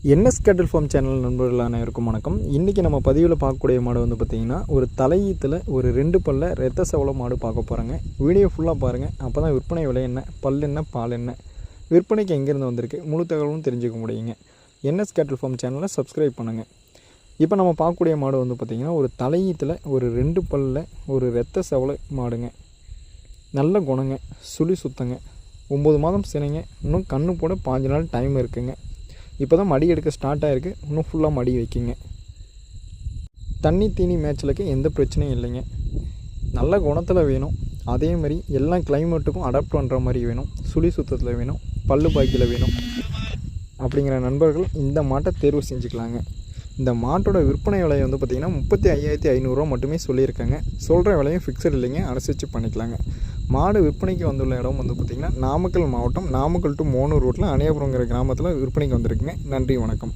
NS கேட்டில் form channel நண்பர்கள் அனைவருக்கும் வணக்கம். இன்றைக்கி நம்ம பதிவில் பார்க்கக்கூடிய மாடு வந்து பார்த்திங்கன்னா ஒரு தலையீத்தில் ஒரு 2 பல்ல ரத்த சவள மாடு பார்க்க போகிறாங்க. வீடியோ ஃபுல்லாக பாருங்கள். அப்போ தான் விற்பனை விலை என்ன, பல் என்ன, பால் என்ன, விற்பனைக்கு எங்கேருந்து வந்திருக்கு முழு தகவலும் தெரிஞ்சுக்க முடியுங்க. என்எஸ் கேட்டில் ஃபார்ம் சேனலை சப்ஸ்கிரைப் பண்ணுங்கள். இப்போ நம்ம பார்க்கக்கூடிய மாடு வந்து பார்த்திங்கன்னா ஒரு தலையீத்தில் ஒரு 2 பல்ல ஒரு ரத்த சவள மாடுங்க. நல்ல குணங்க, சுழி சுத்தங்க, 9 மாதம் சினைங்க. இன்னும் கண்ணு போட 5 நாள் டைம் இருக்குங்க. இப்போ தான் மடி எடுக்க ஸ்டார்ட் ஆகிருக்கு. இன்னும் ஃபுல்லாக மடி வைக்கிங்க. தண்ணி தீனி மேய்ச்சலுக்கு எந்த பிரச்சனையும் இல்லைங்க. நல்ல குணத்தில் வேணும், அதே மாதிரி எல்லா கிளைமேட்டுக்கும் அடாப்ட் பண்ணுற மாதிரி வேணும், சுழி சுத்தத்தில் வேணும், பல்லு பாக்கியில் வேணும் அப்படிங்கிற நண்பர்கள் இந்த மாட்டை தேர்வு செஞ்சுக்கலாங்க. இந்த மாட்டோட விற்பனை விலை வந்து பார்த்திங்கன்னா 35,500 மட்டுமே சொல்லியிருக்காங்க. சொல்கிற விலையும் ஃபிக்ஸட் இல்லைங்க, அனுசரித்து பண்ணிக்கலாங்க. மாடு விற்பனைக்கு வந்துள்ள இடம் வந்து பார்த்திங்கன்னா நாமக்கல் மாவட்டம், நாமக்கல் டு மோனூர் ரோட்டில் அணியாபுரங்கிற கிராமத்தில் விற்பனைக்கு வந்திருக்குங்க. நன்றி, வணக்கம்.